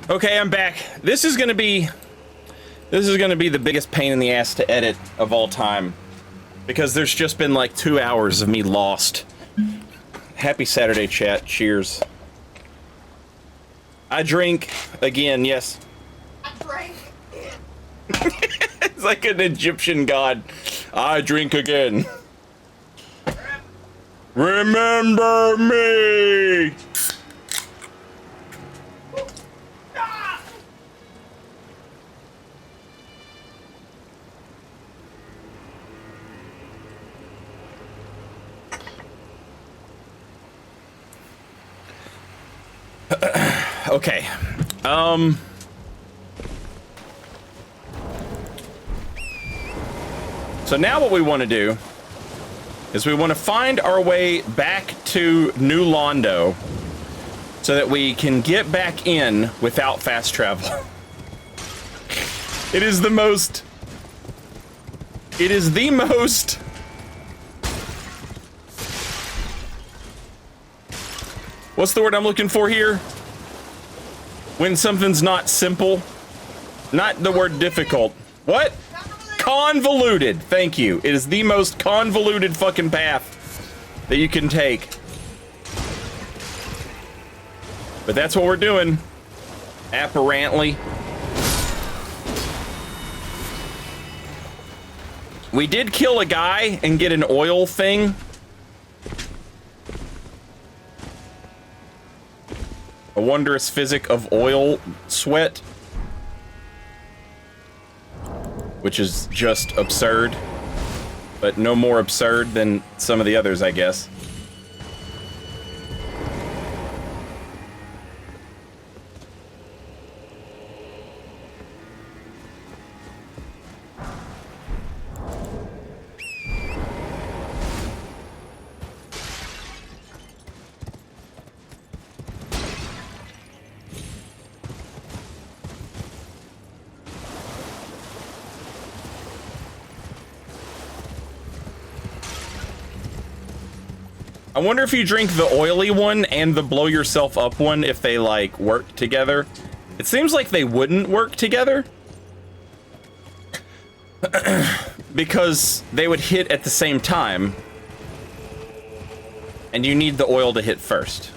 Okay, I'm back. This is gonna be the biggest pain in the ass to edit of all time, because there's just been like 2 hours of me lost. Happy Saturday, chat. Cheers. I drink again. Yes. I drank. It's like an Egyptian god. I drink again. Remember me. Okay. So now what we want to do is we want to find our way back to New Londo so that we can get back in without fast travel. It is the most... What's the word I'm looking for here? When something's not simple. Not the word difficult. What? Convoluted. Thank you. It is the most convoluted fucking path that you can take. But that's what we're doing. Apparently. We did kill a guy and get an oil thing. A wondrous physic of oil sweat. Which is just absurd. But no more absurd than some of the others, I guess. I wonder if you drink the oily one and the blow yourself up one, if they like work together. It seems like they wouldn't work together. Because they would hit at the same time. And you need the oil to hit first.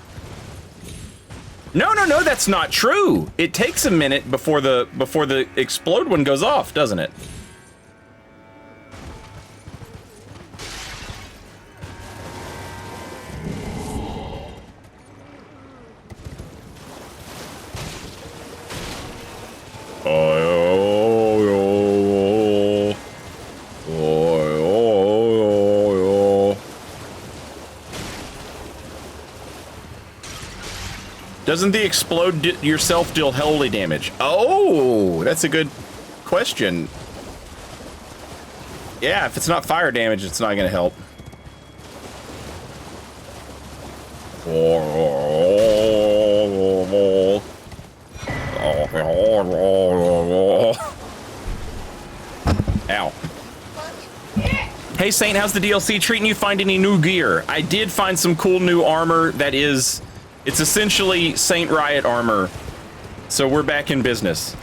No, that's not true. It takes a minute before the explode one goes off, doesn't it? Doesn't the explode yourself deal holy damage? Oh, that's a good question. Yeah, if it's not fire damage, it's not gonna help. Ow. Hey Saint, how's the DLC treating you? Find any new gear? I did find some cool new armor that is... It's essentially Saint Riot armor. So we're back in business.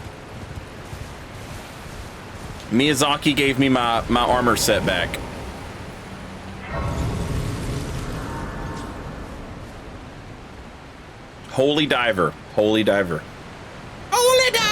Miyazaki gave me my armor set back. Holy diver. Holy diver. Holy diver!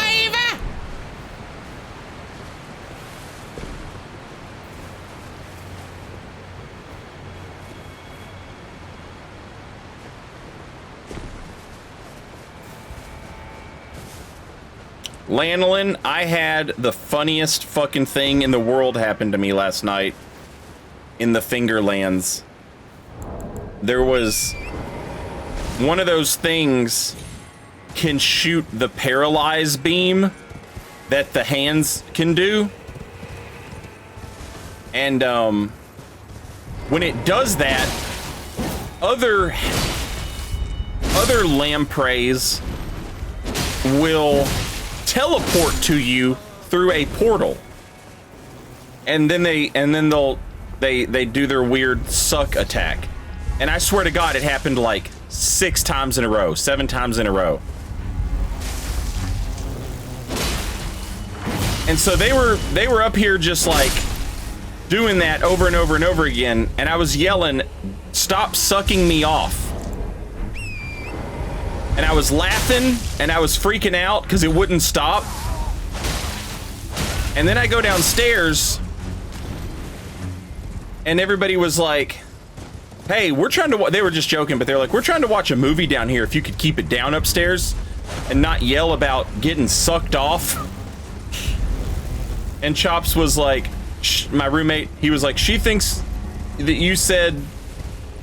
Lanolin, I had the funniest fucking thing in the world happen to me last night in the Fingerlands. There was one of those things can shoot the paralyze beam that the hands can do. And when it does that, other lampreys will teleport to you through a portal, and then they do their weird suck attack. And I swear to God, it happened like 6 times in a row, 7 times in a row. And so they were up here just like doing that over and over and over again, and I was yelling, "Stop sucking me off." And I was laughing and I was freaking out because it wouldn't stop. And then I go downstairs and everybody was like, "Hey, we're trying to," they were just joking, but they're like, "We're trying to watch a movie down here. If you could keep it down upstairs and not yell about getting sucked off." And Chops was like, my roommate, he was like, "She thinks that you said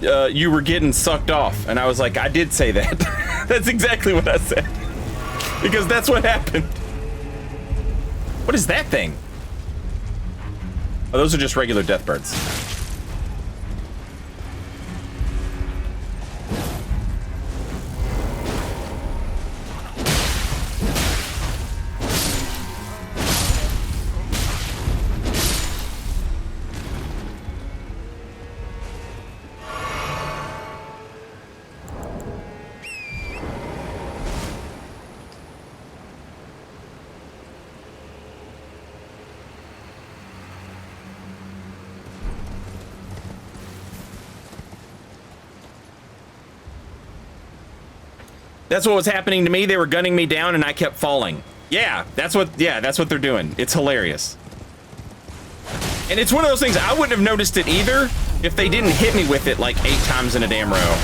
you were getting sucked off." And I was like, "I did say that." That's exactly what I said. Because that's what happened. What is that thing? Oh, those are just regular death birds. That's what was happening to me. They were gunning me down and I kept falling. Yeah, that's what they're doing. It's hilarious. And it's one of those things, I wouldn't have noticed it either if they didn't hit me with it like 8 times in a damn row.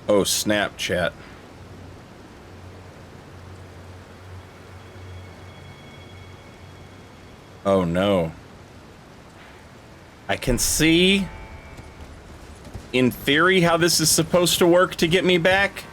Oh, Snapchat. Oh no. I can see, in theory, how this is supposed to work to get me back.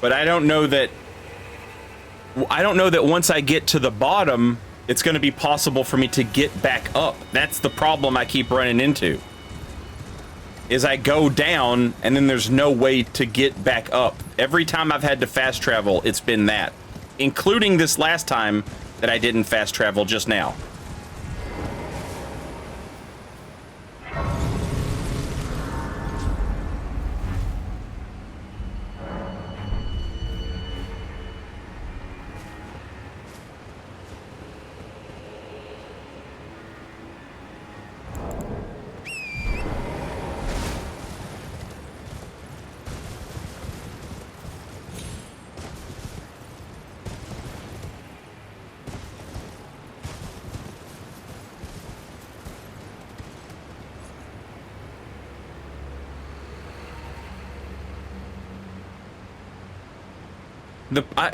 But I don't know that once I get to the bottom, it's going to be possible for me to get back up. That's the problem I keep running into. Is I go down and then there's no way to get back up. Every time I've had to fast travel, it's been that. Including this last time that I didn't fast travel just now.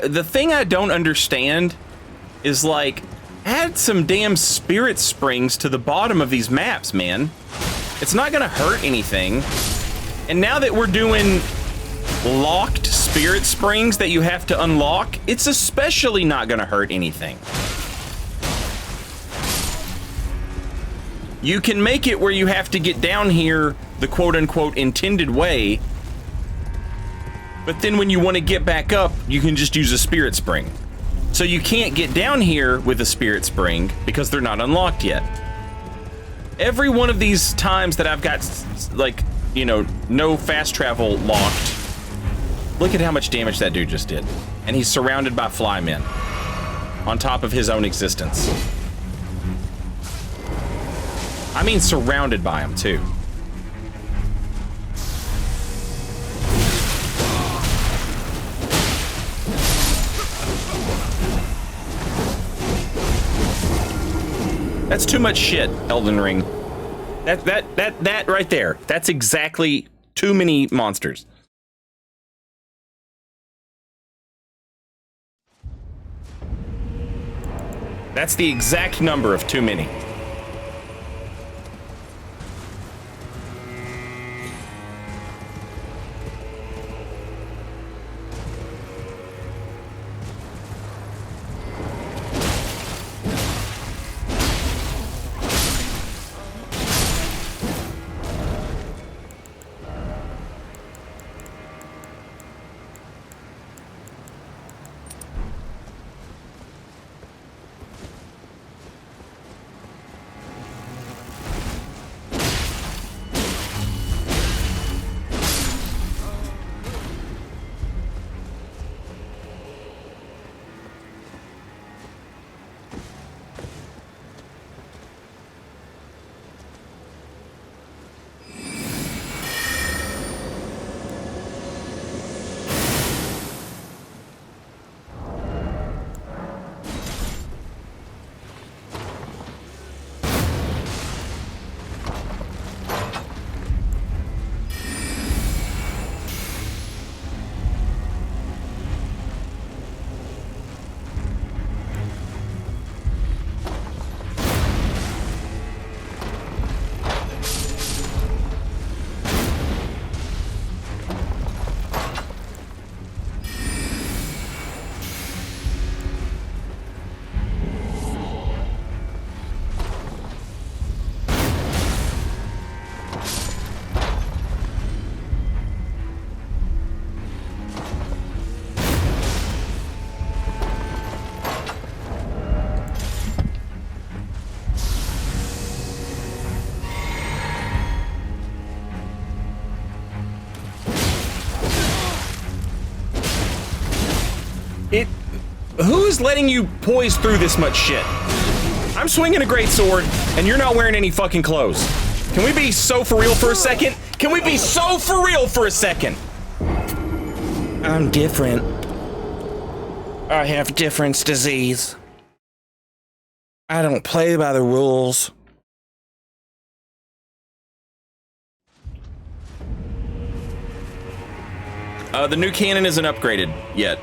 The thing I don't understand is, like, add some damn spirit springs to the bottom of these maps, man. It's not gonna hurt anything. And now that we're doing locked spirit springs that you have to unlock, it's especially not gonna hurt anything. You can make it where you have to get down here the quote-unquote intended way, but then when you want to get back up, you can just use a spirit spring. So you can't get down here with a spirit spring because they're not unlocked yet. Every one of these times that I've got, like, you know, no fast travel locked, look at how much damage that dude just did. And he's surrounded by flymen on top of his own existence. I mean surrounded by them too. That's too much shit, Elden Ring. That right there. That's exactly too many monsters. That's the exact number of too many. Who's letting you poise through this much shit? I'm swinging a greatsword, and you're not wearing any fucking clothes. Can we be so for real for a second? Can we be so for real for a second? I'm different. I have difference disease. I don't play by the rules. The new cannon isn't upgraded yet.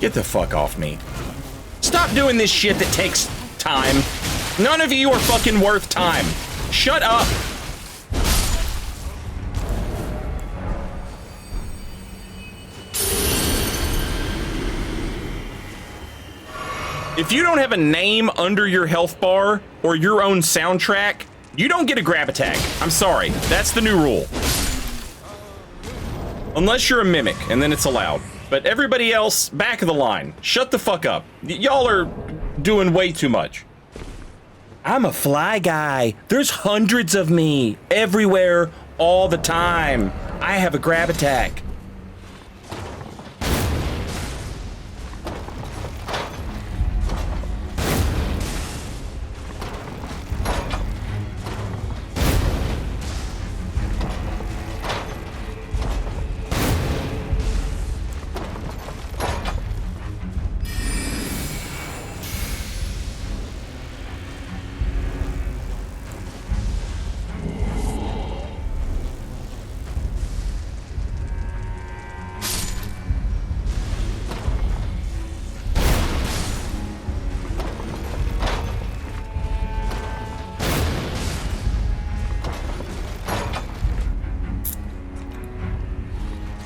Get the fuck off me. Stop doing this shit that takes time. None of you are fucking worth time. Shut up. If you don't have a name under your health bar or your own soundtrack, you don't get a grab attack. I'm sorry. That's the new rule. Unless you're a mimic, and then it's allowed. But everybody else, back of the line. Shut the fuck up. Y'all are doing way too much. I'm a fly guy. There's hundreds of me everywhere all the time. I have a grab attack.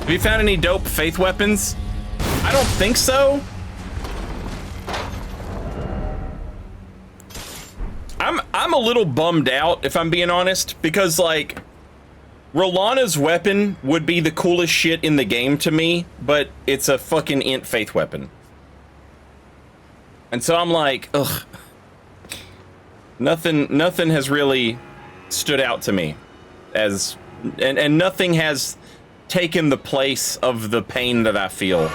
Have you found any dope faith weapons? I don't think so. I'm a little bummed out, if I'm being honest, because like Rolana's weapon would be the coolest shit in the game to me, but it's a fucking int faith weapon. And so I'm like, ugh. Nothing has really stood out to me as and nothing has taken the place of the pain that I feel.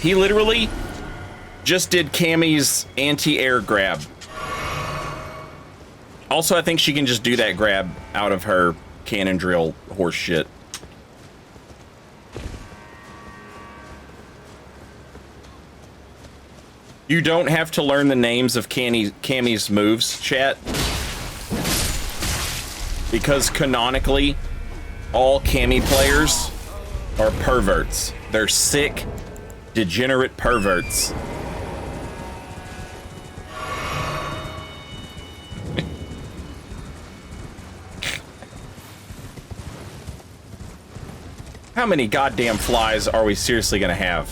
He literally just did Cammy's anti-air grab. Also, I think she can just do that grab out of her cannon drill horse shit. You don't have to learn the names of Cammy's moves, chat. Because canonically, all Cammy players are perverts. They're sick, degenerate perverts. How many goddamn flies are we seriously gonna have?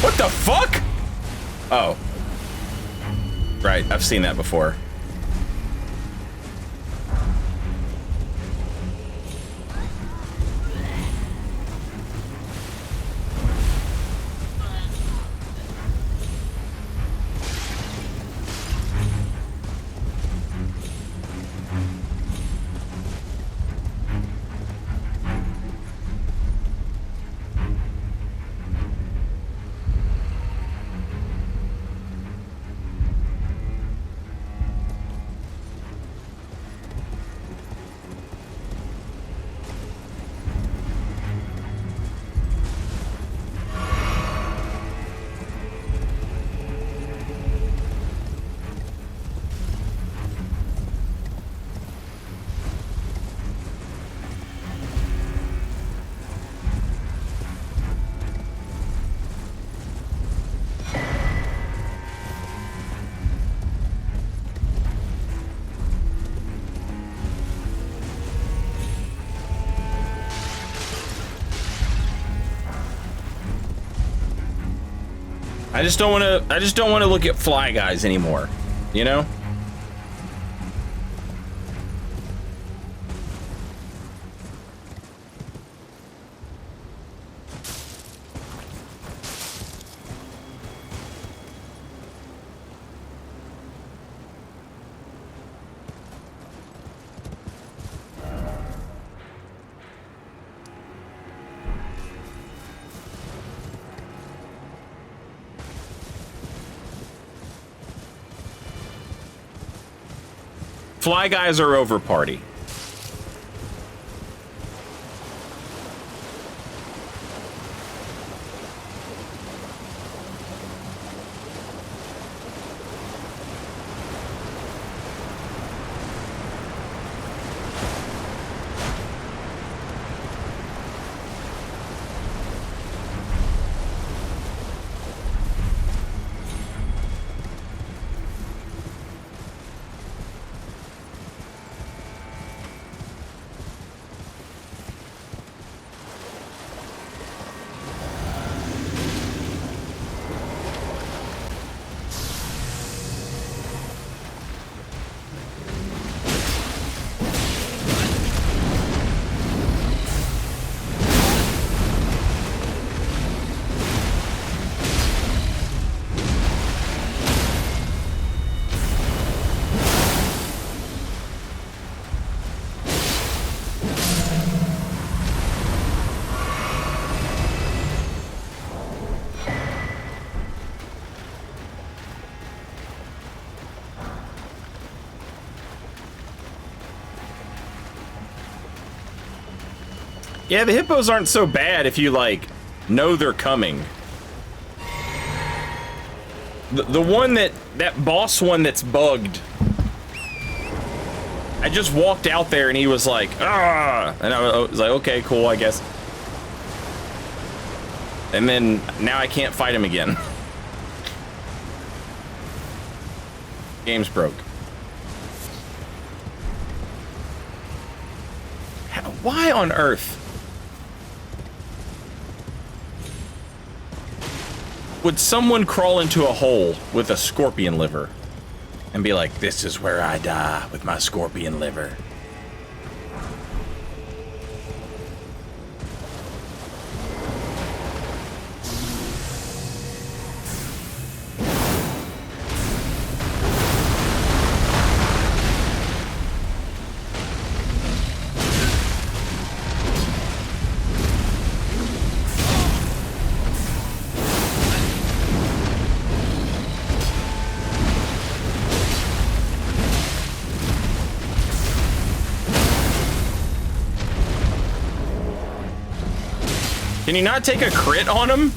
What the fuck? Oh. Right, I've seen that before. I just don't want to look at fly guys anymore, you know? Fly guys are over, party. Yeah, the hippos aren't so bad if you, like, know they're coming. The one that boss one that's bugged. I just walked out there and he was like, ah! And I was like, okay, cool, I guess. And then, now I can't fight him again. Game's broke. Why on earth would someone crawl into a hole with a scorpion liver and be like, this is where I die with my scorpion liver? Can you not take a crit on them?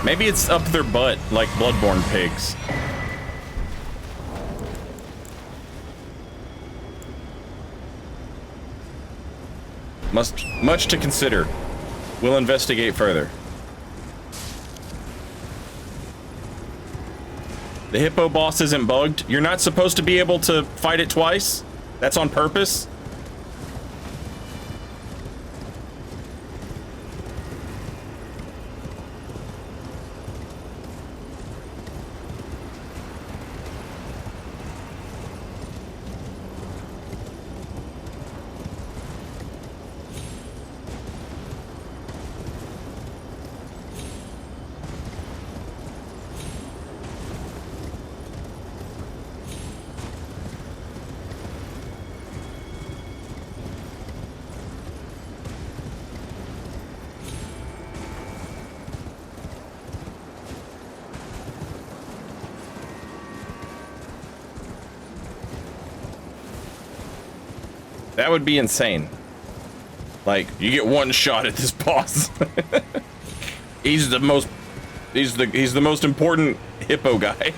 Maybe it's up their butt, like Bloodborne pigs. Much to consider. We'll investigate further. The hippo boss isn't bugged. You're not supposed to be able to fight it twice? That's on purpose? That would be insane. Like, you get one shot at this boss. He's the most important hippo guy.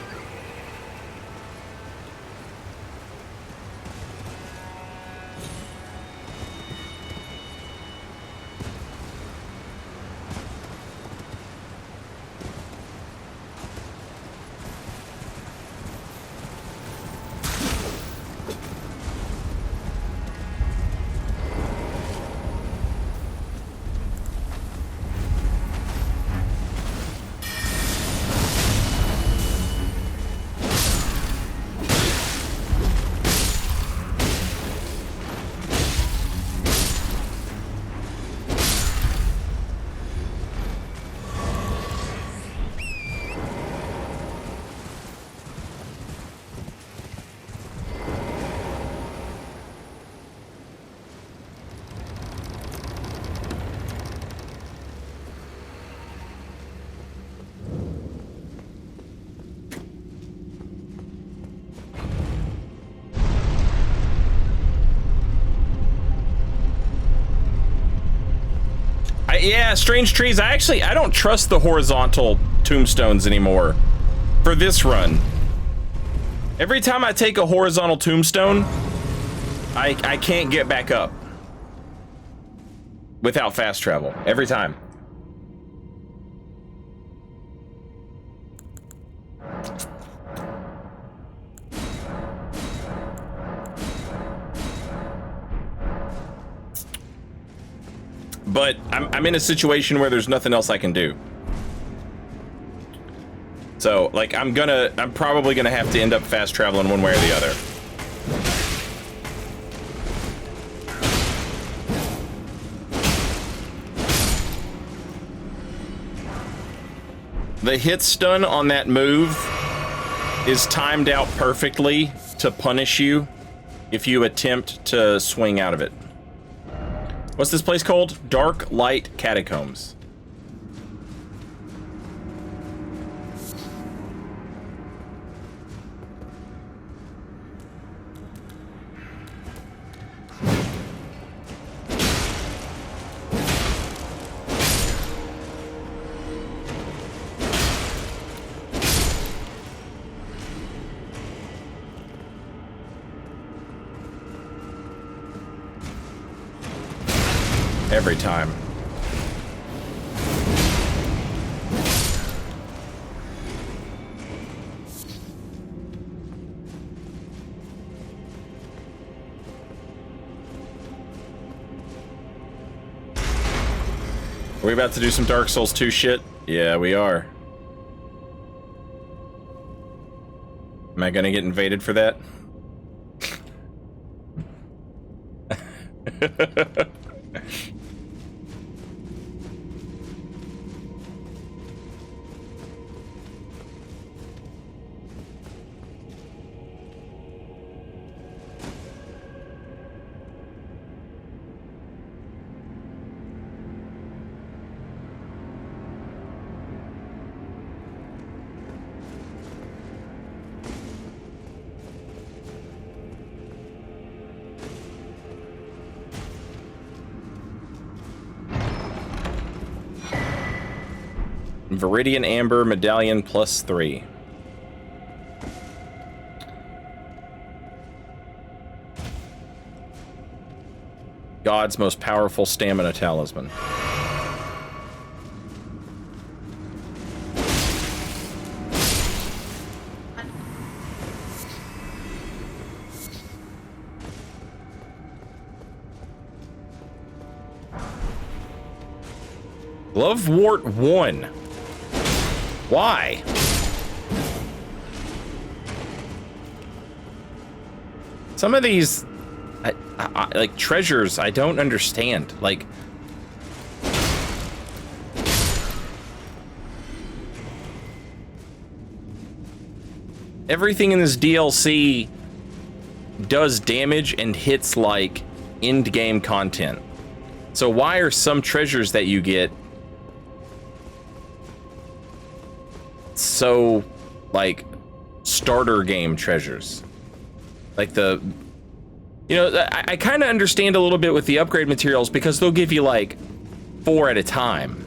Yeah, strange trees. I don't trust the horizontal tombstones anymore for this run. Every time I take a horizontal tombstone, I can't get back up without fast travel. Every time. But I'm in a situation where there's nothing else I can do. So, like, I'm probably gonna have to end up fast traveling one way or the other. The hit stun on that move is timed out perfectly to punish you if you attempt to swing out of it. What's this place called? Dark Light Catacombs. Every time. Are we about to do some Dark Souls 2 shit? Yeah, we are. Am I gonna get invaded for that? Viridian Amber Medallion +3. God's most powerful stamina talisman. Glovewort 1. Why? Some of these, like, treasures, I don't understand. Like, everything in this DLC does damage and hits, like, end-game content. So why are some treasures that you get so, like, starter game treasures? Like the, you know, I kind of understand a little bit with the upgrade materials because they'll give you like 4 at a time.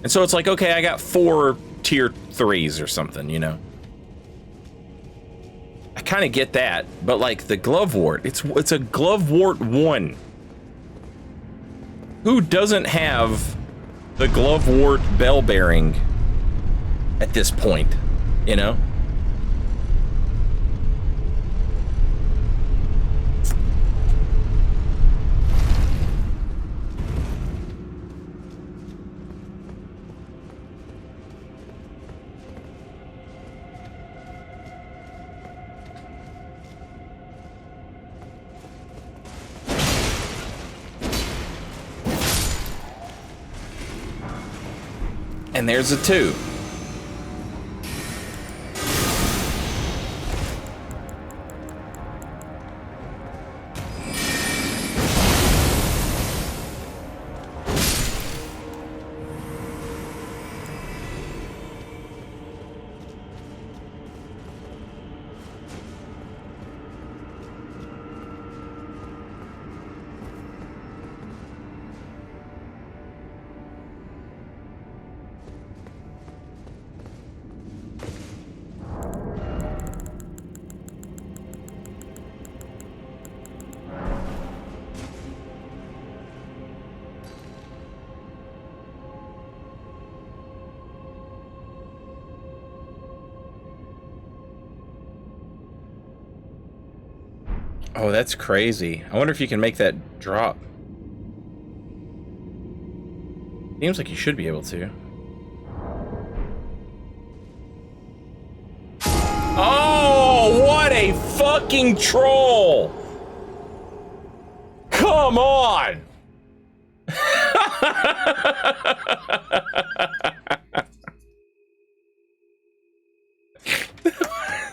And so it's like, okay, I got 4 tier 3s or something, you know? I kind of get that, but like the Glovewort, it's a Glovewort 1. Who doesn't have the Glovewort bell bearing at this point, you know? And there's a 2. Oh, that's crazy. I wonder if you can make that drop. Seems like you should be able to. Oh, what a fucking troll! Come on!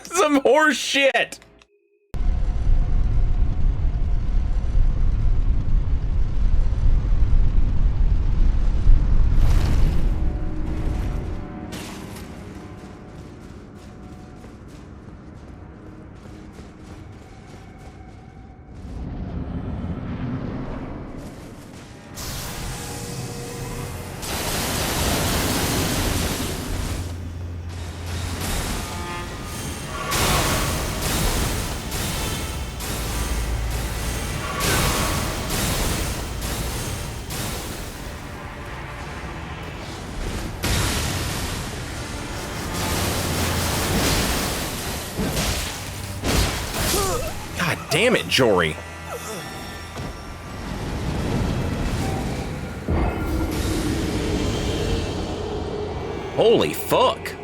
Some horse shit! Damn it, Jory. Holy fuck.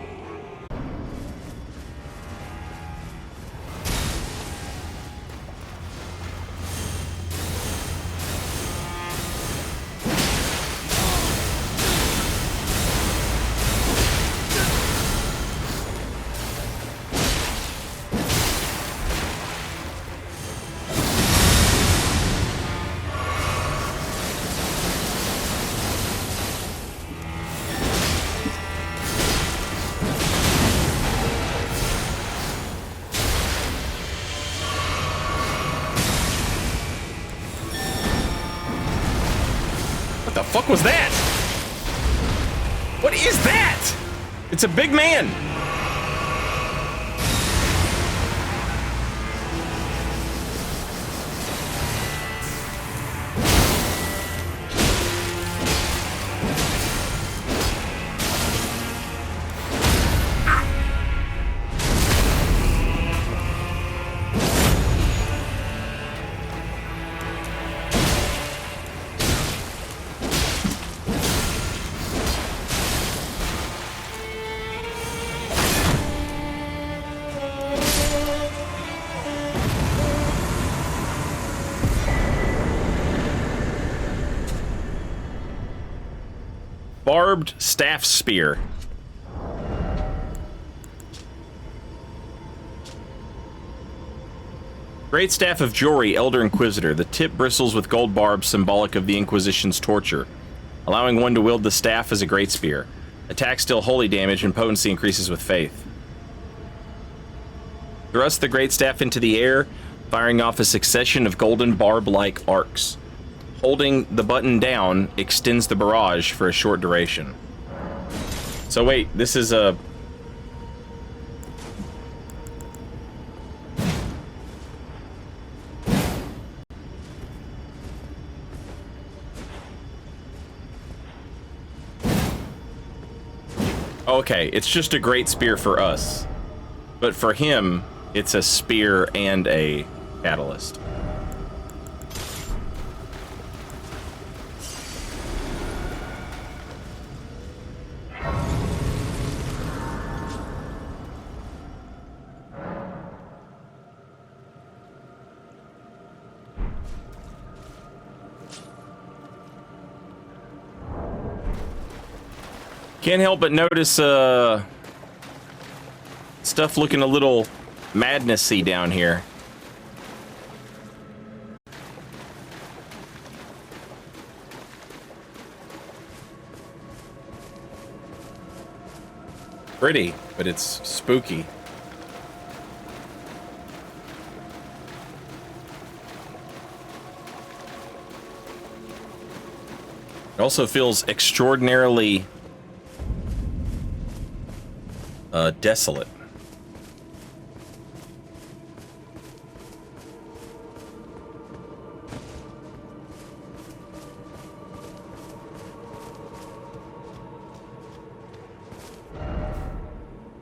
What the fuck was that? What is that? It's a big man. Barbed staff spear. Great staff of Jory, Elder Inquisitor. The tip bristles with gold barbs symbolic of the Inquisition's torture, allowing one to wield the staff as a great spear. Attack still holy damage and potency increases with faith. Thrust the great staff into the air, firing off a succession of golden barb-like arcs. Holding the button down extends the barrage for a short duration. So wait, this is a... Okay, it's just a great spear for us. But for him, it's a spear and a catalyst. Can't help but notice stuff looking a little madnessy down here. Pretty, but it's spooky. It also feels extraordinarily desolate.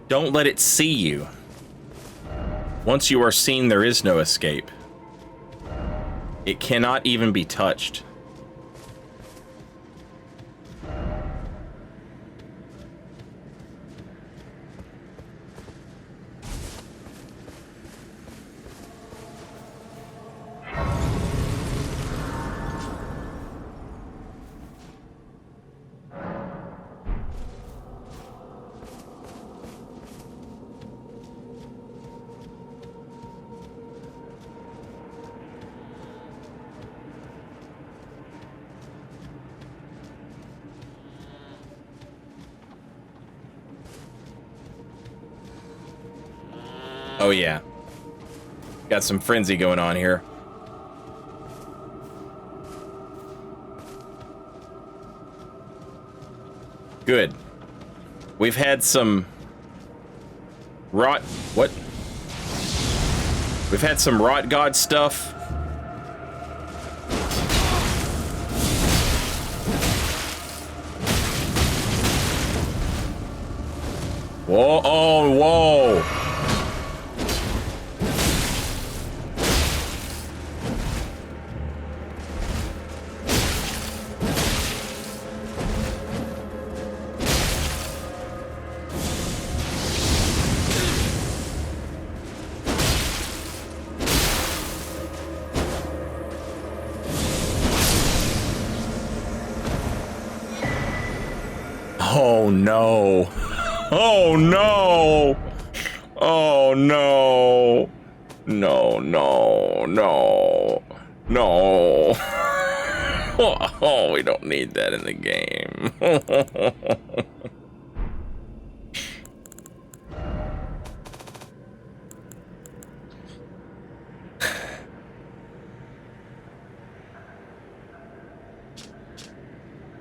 Don't let it see you. Once you are seen, there is no escape. It cannot even be touched. Oh yeah. Got some frenzy going on here. Good. We've had some rot... What? We've had some rot god stuff. Whoa, oh, whoa. Oh no. Oh no. Oh no. No, no, no. No. Oh, we don't need that in the game.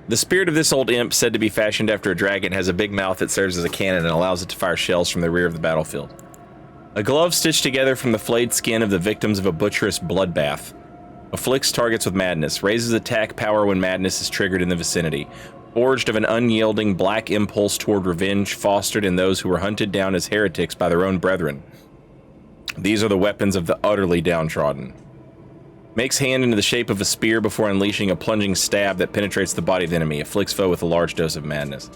The spirit of this old imp, said to be fashioned after a dragon, has a big mouth that serves as a cannon and allows it to fire shells from the rear of the battlefield. A glove stitched together from the flayed skin of the victims of a butcherous bloodbath. Afflicts targets with madness, raises attack power when madness is triggered in the vicinity. Forged of an unyielding black impulse toward revenge fostered in those who were hunted down as heretics by their own brethren. These are the weapons of the utterly downtrodden. Makes hand into the shape of a spear before unleashing a plunging stab that penetrates the body of the enemy. Afflicts foe with a large dose of madness.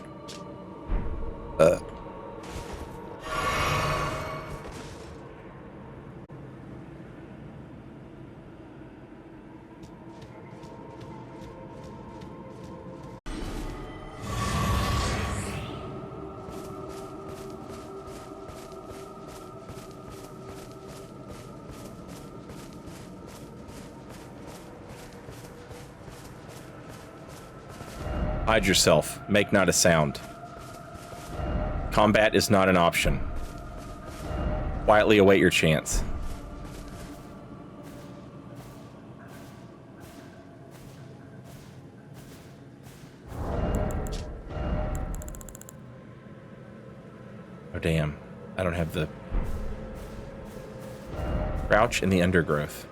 Hide yourself. Make not a sound. Combat is not an option. Quietly await your chance. Oh damn. I don't have the... Crouch in the undergrowth.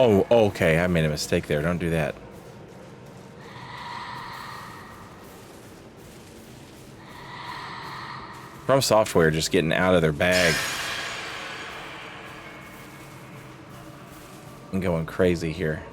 Oh, okay, I made a mistake there. Don't do that. From Software just getting out of their bag. And going crazy here.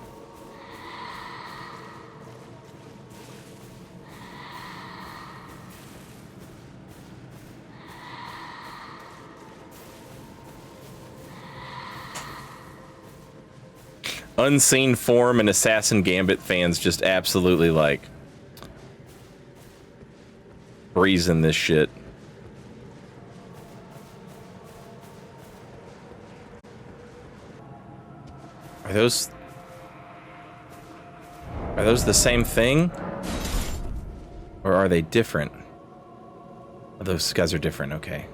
Unseen Form and Assassin Gambit fans just absolutely like breezing this shit. Are those the same thing? Or are they different? Oh, those guys are different, okay.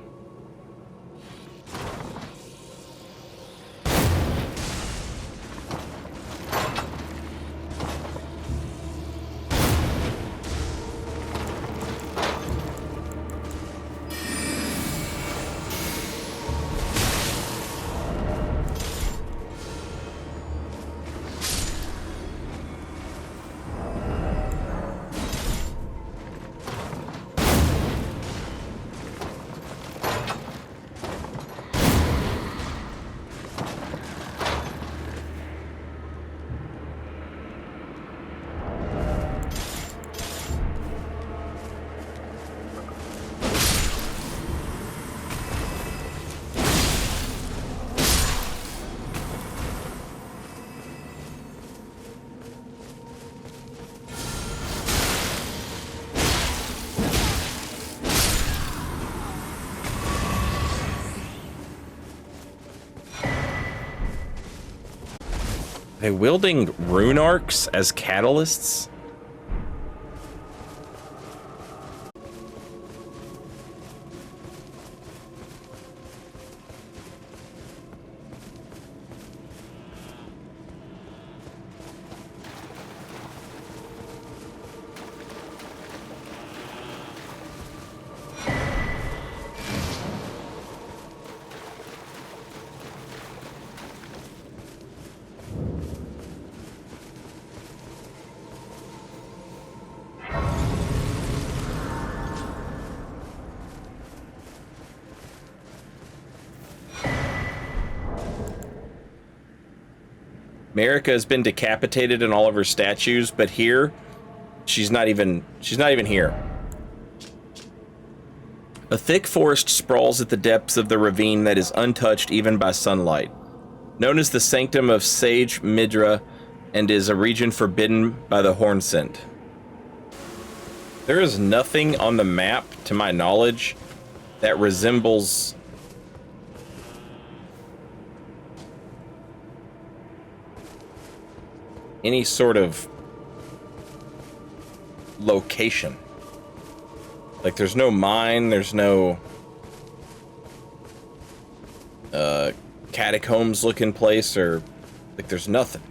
Are they wielding rune arcs as catalysts? Marika has been decapitated in all of her statues, but here, she's not even here. A thick forest sprawls at the depths of the ravine that is untouched even by sunlight. Known as the Sanctum of Sage Midra, and is a region forbidden by the Hornsent. There is nothing on the map, to my knowledge, that resembles any sort of location. Like, there's no mine, there's no catacombs looking place, or like there's nothing.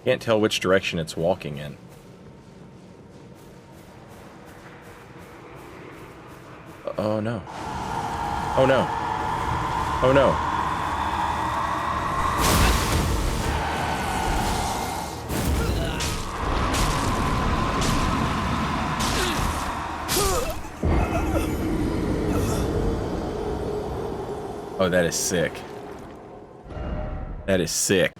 Can't tell which direction it's walking in. Oh no. Oh no. Oh no. Oh, that is sick. That is sick.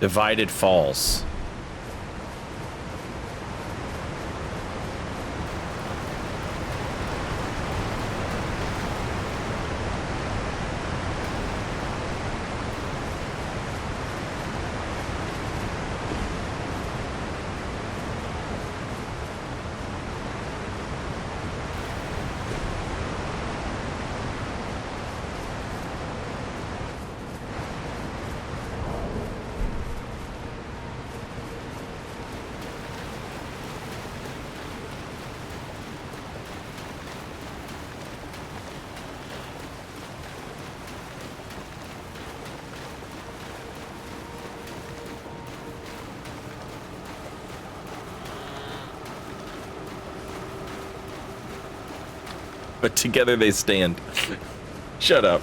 Divided Falls. but together they stand. Shut up.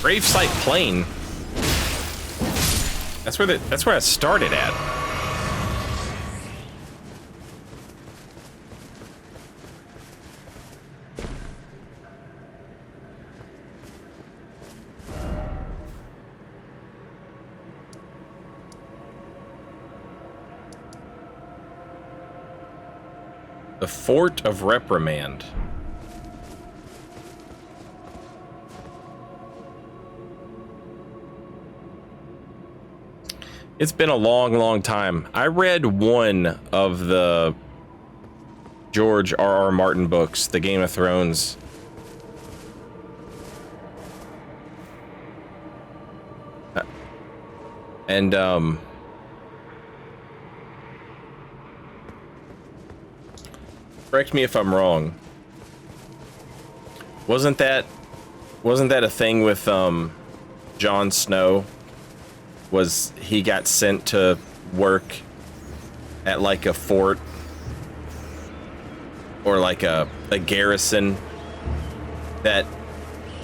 Gravesite Plain. That's where I started at. The Fort of Reprimand. It's been a long, long time. I read one of the George R.R. Martin books, the Game of Thrones. And, correct me if I'm wrong. Wasn't that a thing with, Jon Snow? Was he got sent to work at like a fort or like a garrison that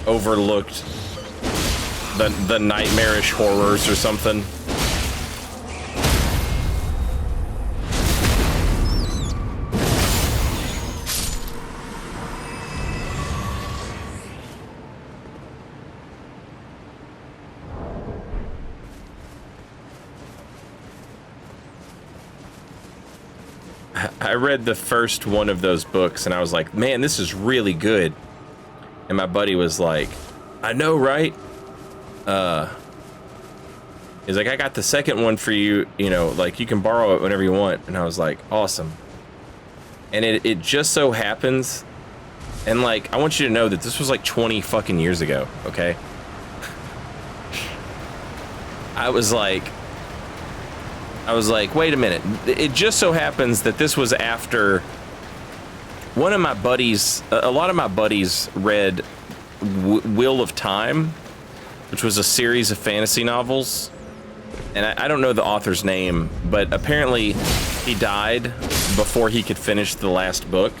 overlooked the nightmarish horrors or something? I read the first one of those books and I was like, man, this is really good. And my buddy was like, I know, right? He's like, I got the second one for you, you know, like you can borrow it whenever you want. And I was like, awesome. And it just so happens, and like, I want you to know that this was like 20 fucking years ago, okay? I was like, wait a minute. It just so happens that this was after one of my buddies, a lot of my buddies read Wheel of Time, which was a series of fantasy novels. And I don't know the author's name, but apparently he died before he could finish the last book.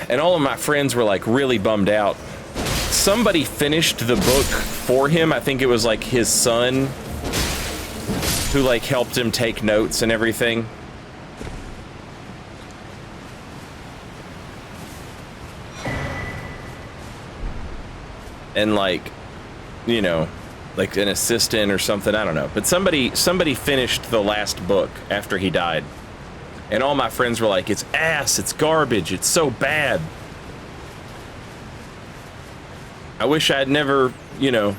And all of my friends were like really bummed out. Somebody finished the book for him. I think it was like his son, who like helped him take notes and everything. And like, you know, like an assistant or something, I don't know. But somebody finished the last book after he died. And all my friends were like, it's ass, it's garbage, it's so bad. I wish I'd never, you know.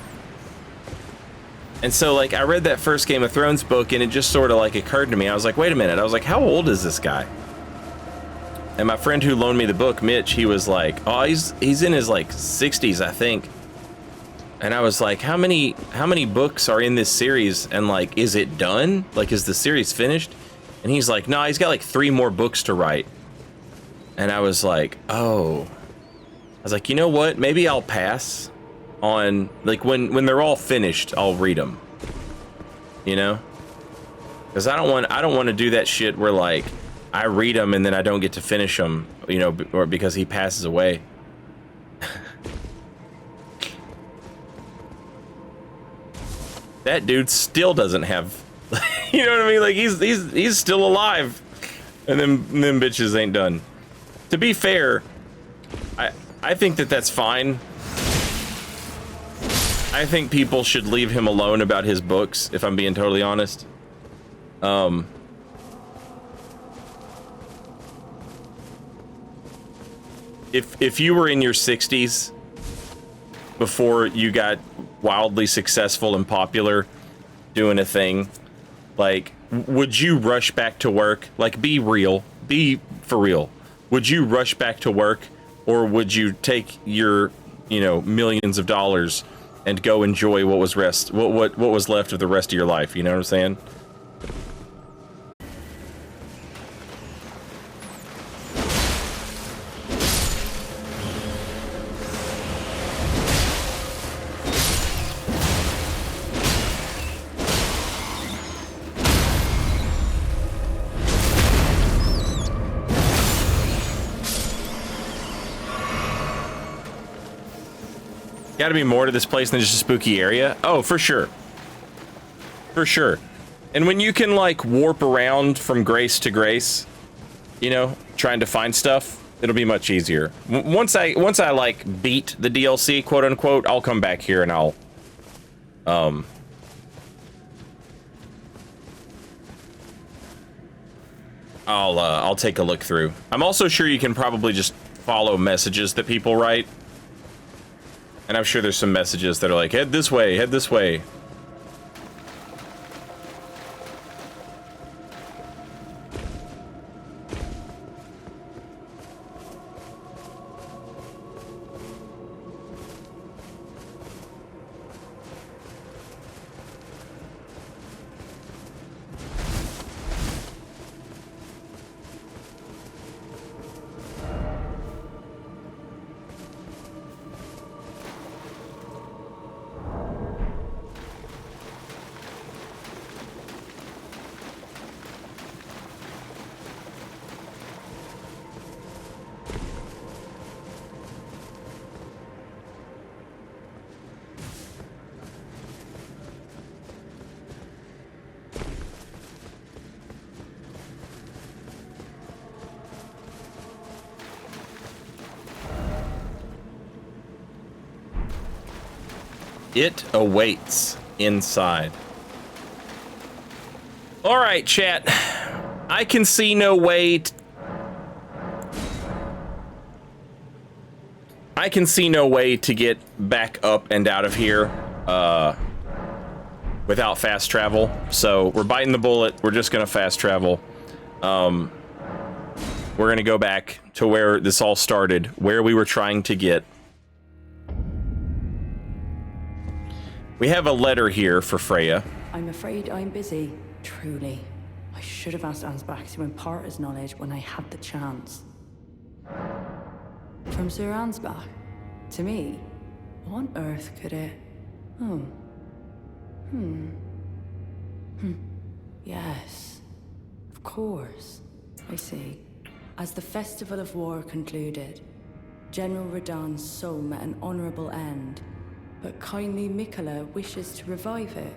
And so, like, I read that first Game of Thrones book, and it just sort of, like, occurred to me. I was like, wait a minute. I was like, how old is this guy? And my friend who loaned me the book, Mitch, he was like, oh, he's in his, like, 60s, I think. And I was like, how many books are in this series? And, like, is it done? Like, is the series finished? And he's like, no, he's got, like, 3 more books to write. And I was like, oh. I was like, you know what? Maybe I'll pass on, like, when they're all finished, I'll read them, you know, because I don't want to do that shit where like I read them and then I don't get to finish them, you know, or because he passes away. That dude still doesn't have, you know what I mean? Like he's still alive, and then bitches ain't done. To be fair, I think that that's fine. I think people should leave him alone about his books, if I'm being totally honest. If you were in your 60s before you got wildly successful and popular doing a thing, like, would you rush back to work? Like, be real. Be for real. Would you rush back to work, or would you take your, you know, millions of dollars and go enjoy what was what was left of the rest of your life? You know what I'm saying? Gotta be more to this place than just a spooky area. Oh, for sure. For sure. And when you can, like, warp around from grace to grace, you know, trying to find stuff, it'll be much easier. Once I like beat the DLC, quote unquote, I'll come back here and I'll take a look through. I'm also sure you can probably just follow messages that people write. And I'm sure there's some messages that are like, head this way, head this way. It awaits inside. All right, chat. I can see no way. I can see no way to get back up and out of here without fast travel. So we're biting the bullet. We're just gonna fast travel. We're gonna go back to where this all started, where we were trying to get. We have a letter here for Freya. I'm afraid I'm busy, truly. I should have asked Ansbach to impart his knowledge when I had the chance. From Sir Ansbach? To me? What on earth could it... Yes. Of course. I see. As the Festival of War concluded, General Radahn's soul met an honorable end. But kindly Mikola wishes to revive it,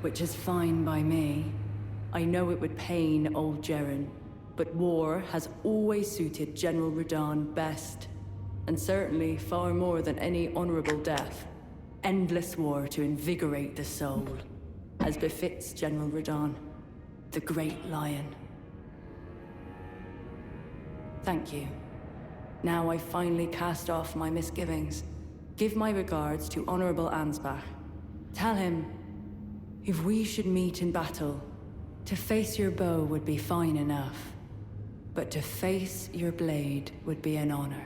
which is fine by me. I know it would pain old Jeren, but war has always suited General Radahn best, and certainly far more than any honorable death. Endless war to invigorate the soul, as befits General Radahn, the great lion. Thank you. Now I finally cast off my misgivings. Give my regards to Honorable Ansbach. Tell him, if we should meet in battle, to face your bow would be fine enough, but to face your blade would be an honor.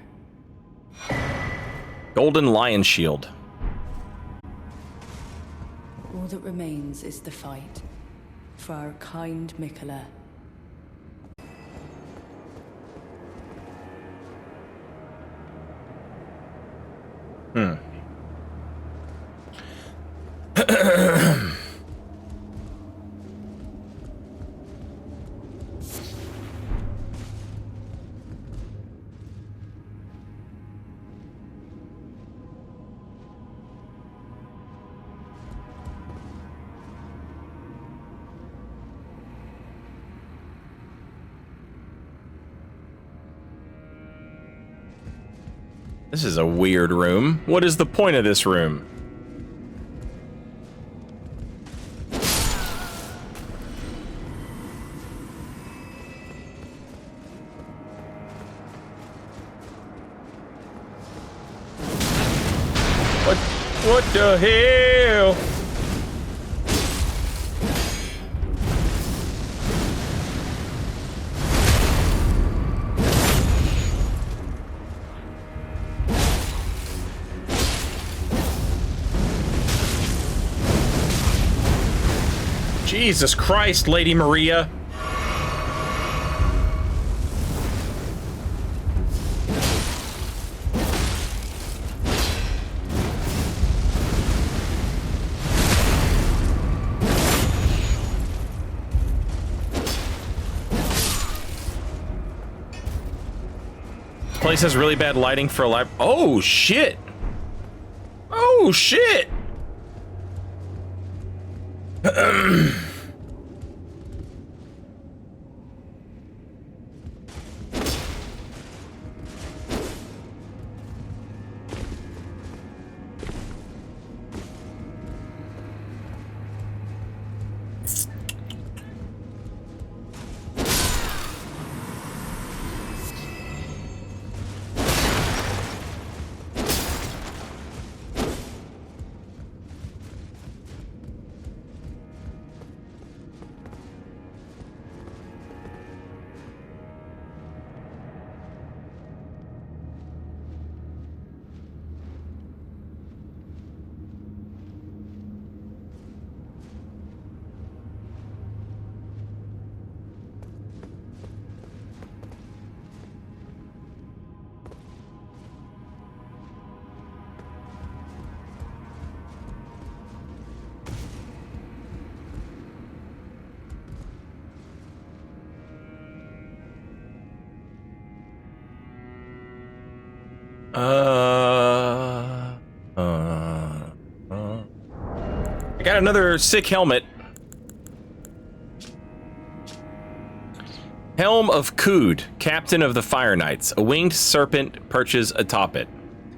Golden Lion Shield. All that remains is the fight, for our kind Mikola. This is a weird room. What is the point of this room? What the hell? Jesus Christ, Lady Maria. Place has really bad lighting for a live. Oh shit! Oh shit! I got another sick helmet. Helm of Kood, Captain of the Fire Knights. A winged serpent perches atop it.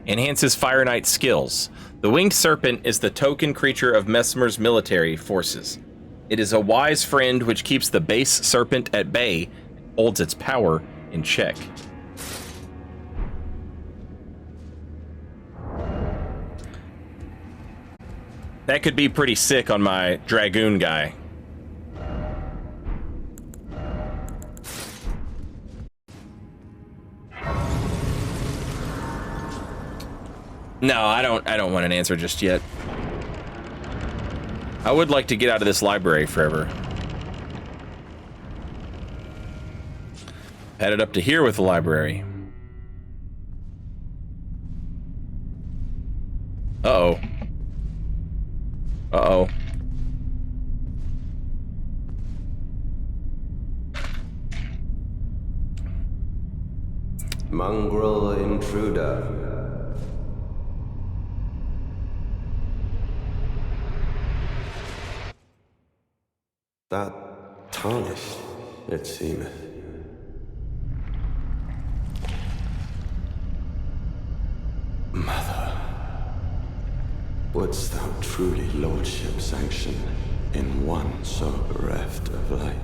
Enhances Fire Knight skills. The winged serpent is the token creature of Messmer's military forces. It is a wise friend which keeps the base serpent at bay, holds its power in check. That could be pretty sick on my Dragoon guy. No, I don't want an answer just yet. I would like to get out of this library forever. Headed up to here with the library. Uh-oh. Uh-oh. Mongrel intruder. That tarnished, it seemeth. Mother, wouldst thou truly lordship sanction in one so bereft of light?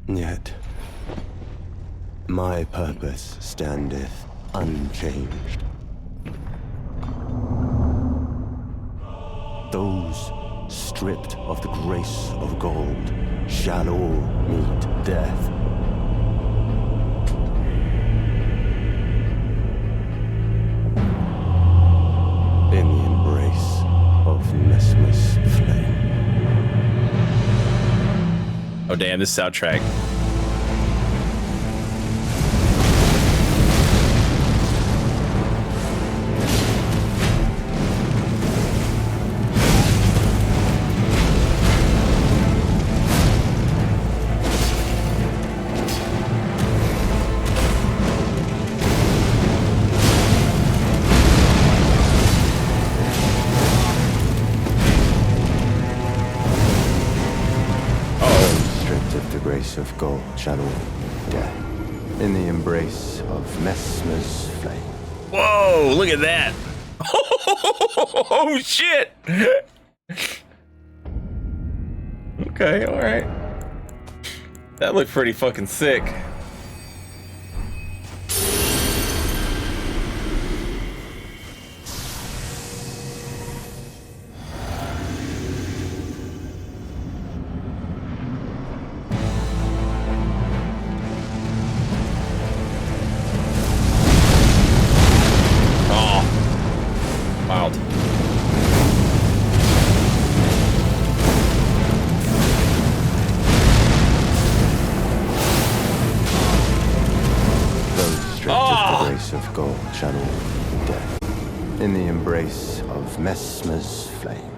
Yet, my purpose standeth unchanged. Those stripped of the grace of gold shall all meet death. In the embrace of Messmer's flame. Oh damn, this soundtrack. grace of gold shall all meet death. In the embrace of Messmer's flame. Whoa, look at that. Oh, shit. Okay, all right. That looked pretty fucking sick. Of gold shall all meet death. In the embrace of Messmer's flame.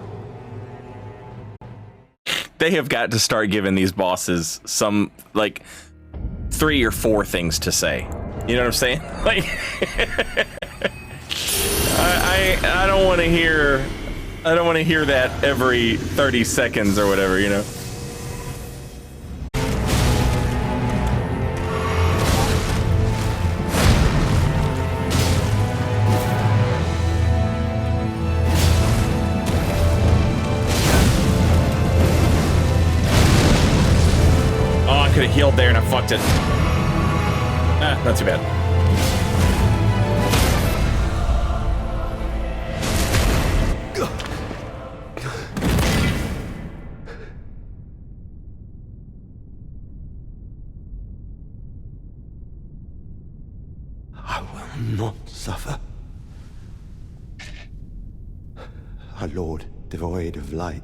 They have got to start giving these bosses some, like, 3 or 4 things to say. You know what I'm saying? Like, I don't want to hear, that every 30 seconds or whatever, you know? Could have healed there and I fucked it. Ah, not too bad. I will not suffer. Our Lord, devoid of light.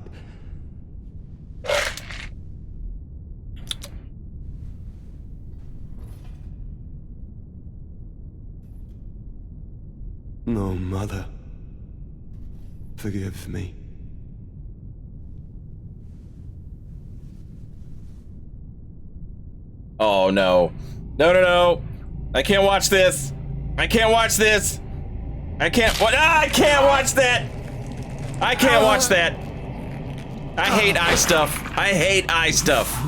No, Mother. Forgive me. Oh, no. No. I can't watch this. I can't watch this. I can't watch that. I can't watch that. I hate eye stuff. I hate eye stuff.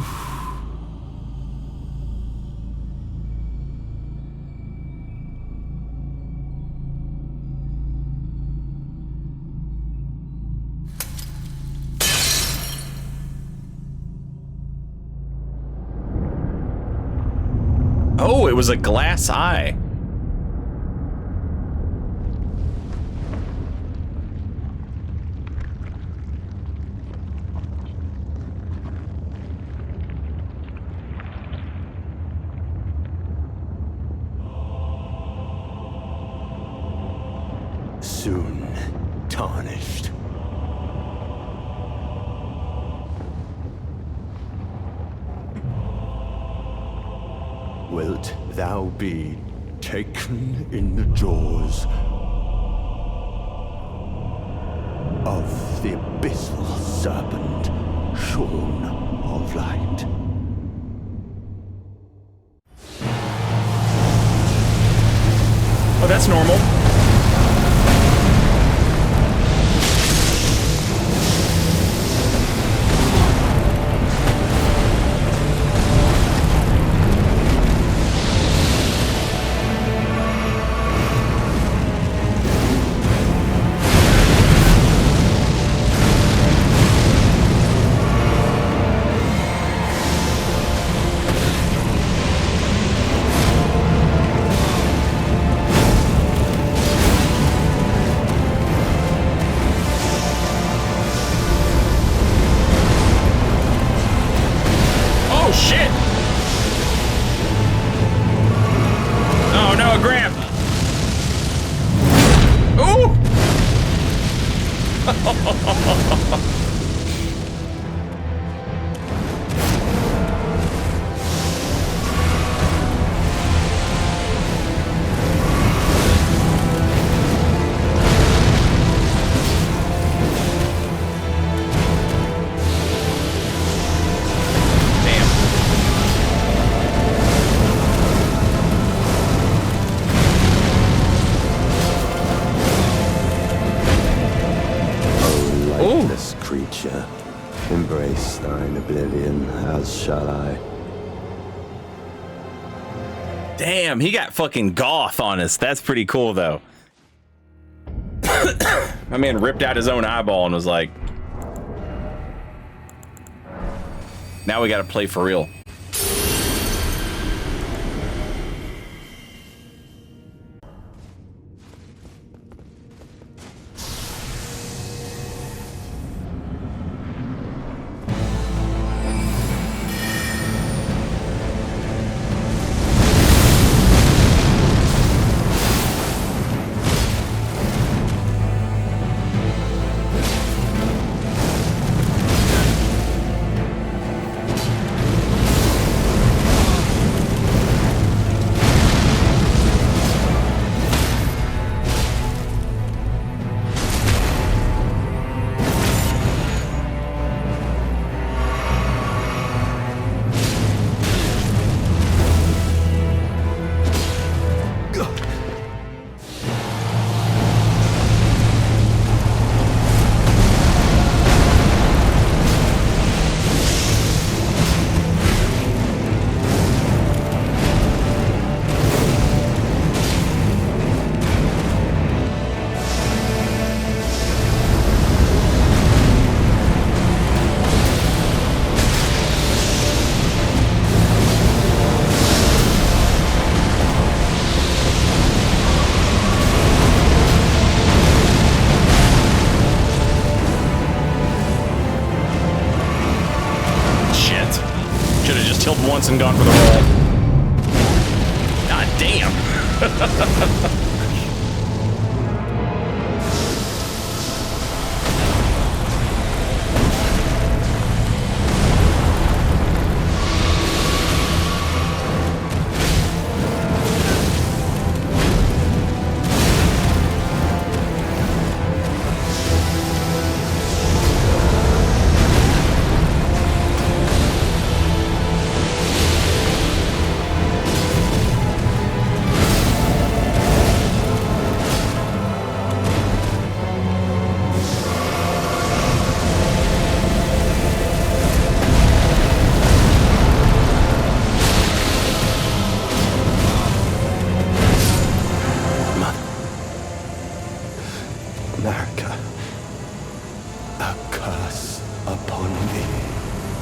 Oh, it was a glass eye. Soon tarnished. Wilt thou be taken in the jaws of the abyssal serpent shorn of light? Oh, that's normal. Creature, embrace thine oblivion, as shall I. Damn, he got fucking goth on us. That's pretty cool, though. My man ripped out his own eyeball and was like, now we gotta play for real. And gone for the roll. God damn.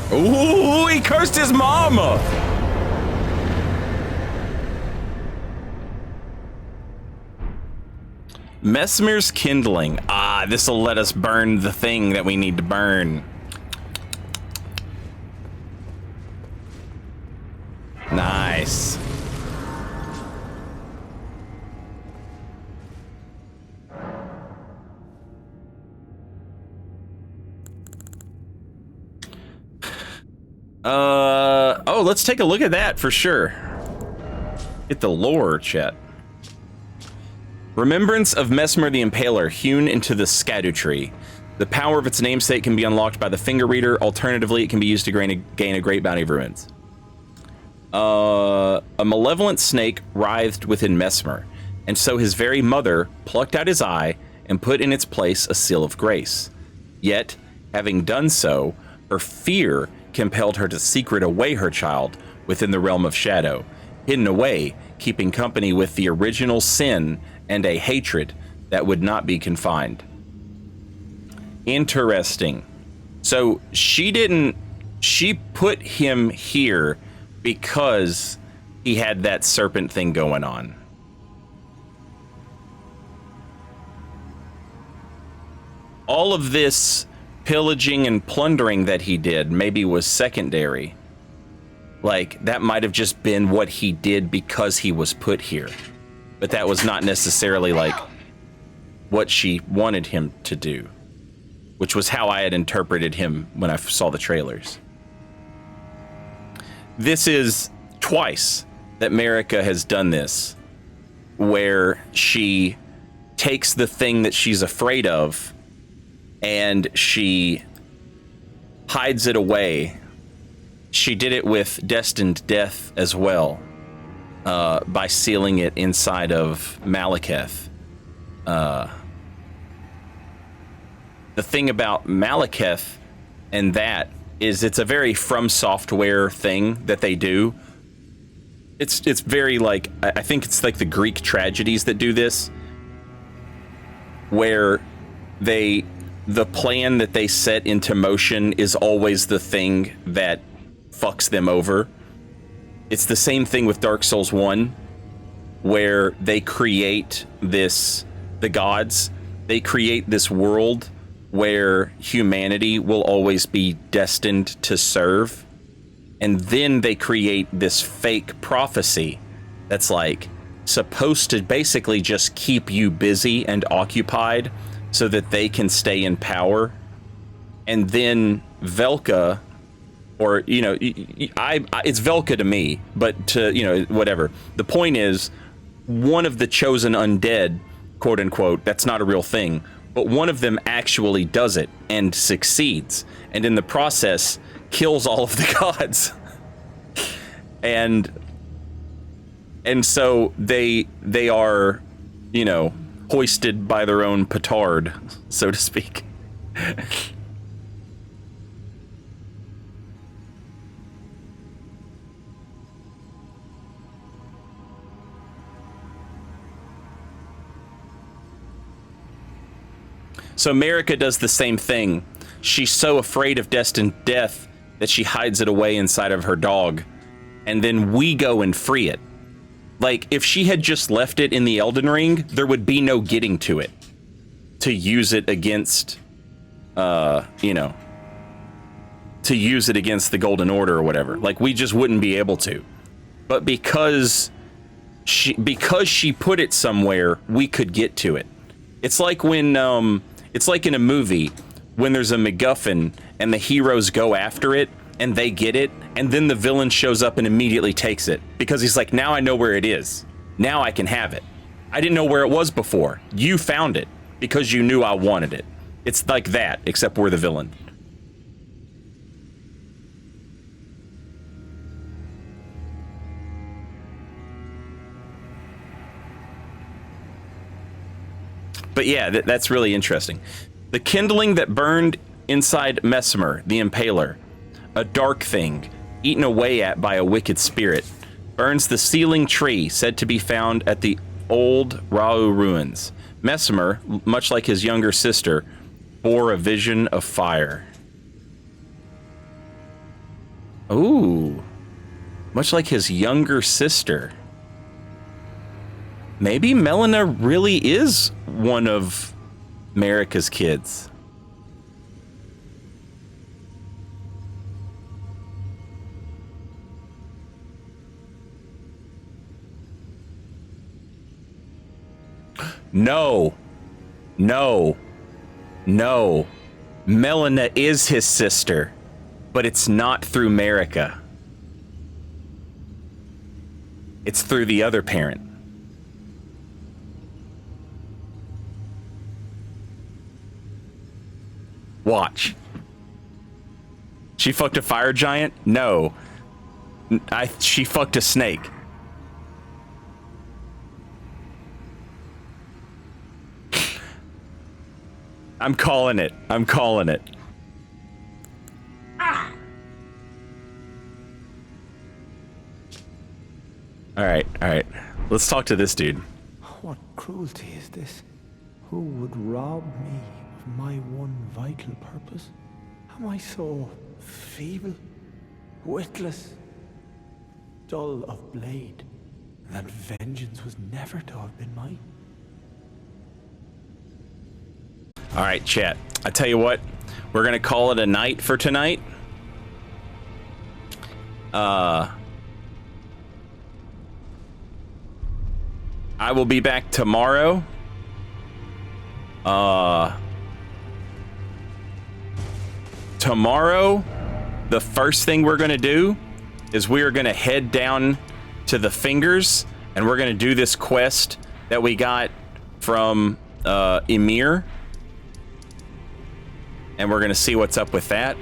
Ooh, he cursed his mama. Messmer's kindling. Ah, this'll let us burn the thing that we need to burn. Nice. Oh, let's take a look at that for sure. Get the lore, chat. Remembrance of Messmer the Impaler, hewn into the Erdtree. The power of its namesake can be unlocked by the finger reader. Alternatively, it can be used to gain a great bounty of ruins. A malevolent snake writhed within Messmer, and so his very mother plucked out his eye and put in its place a seal of grace. Yet, having done so, her fear compelled her to secret away her child within the realm of shadow, hidden away, keeping company with the original sin and a hatred that would not be confined. Interesting. So she put him here because he had that serpent thing going on. All of this pillaging and plundering that he did maybe was secondary. Like, that might have just been what he did because he was put here. But that was not necessarily, like, what she wanted him to do. Which was how I had interpreted him when I saw the trailers. This is twice that Marika has done this, where she takes the thing that she's afraid of and she hides it away. She did it with Destined Death as well, by sealing it inside of Malekith. The thing about Malekith and that is it's a very From Software thing that they do, it's very like, I think it's like the Greek tragedies that do this, where the plan that they set into motion is always the thing that fucks them over. It's the same thing with Dark Souls 1, where they create the gods, they create this world where humanity will always be destined to serve. And then they create this fake prophecy that's like supposed to basically just keep you busy and occupied so that they can stay in power. And then Velka, or, you know, it's Velka to me, but to, you know, whatever. The point is, one of the chosen undead, quote unquote, that's not a real thing, but one of them actually does it and succeeds, and in the process kills all of the gods. And so they are, you know, hoisted by their own petard, so to speak. So Marika does the same thing. She's so afraid of destined death that she hides it away inside of her dog. And then we go and free it. Like, if she had just left it in the Elden Ring, there would be no getting to it. To use it against, you know, to use it against the Golden Order or whatever. Like, we just wouldn't be able to. But because she put it somewhere, we could get to it. It's like when, it's like in a movie when there's a MacGuffin and the heroes go after it and they get it, and then the villain shows up and immediately takes it because he's like, now I know where it is. Now I can have it. I didn't know where it was before. You found it because you knew I wanted it. It's like that, except we're the villain. But yeah, that's really interesting. The kindling that burned inside Messmer, the Impaler, a dark thing, eaten away at by a wicked spirit, burns the sealing tree said to be found at the old Rau ruins. Messmer, much like his younger sister, bore a vision of fire. Ooh, much like his younger sister. Maybe Melina really is one of Marika's kids. No. Melina is his sister, but it's not through Marika. It's through the other parent. Watch. She fucked a fire giant? No. She fucked a snake. I'm calling it. All right. Let's talk to this dude. What cruelty is this? Who would rob me of my one vital purpose? Am I so feeble, witless, dull of blade, that vengeance was never to have been mine? All right, chat. I tell you what, we're gonna call it a night for tonight. I will be back tomorrow. Tomorrow, the first thing we're gonna do is we are gonna head down to the Fingers, and we're gonna do this quest that we got from Emir. And we're gonna see what's up with that.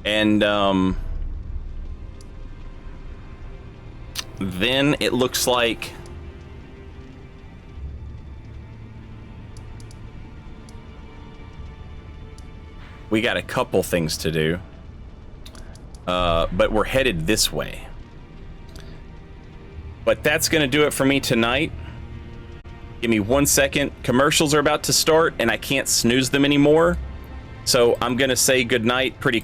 And then it looks like We got a couple things to do. But we're headed this way. But that's going to do it for me tonight. Give me 1 second. Commercials are about to start, and I can't snooze them anymore. So I'm going to say goodnight pretty quick.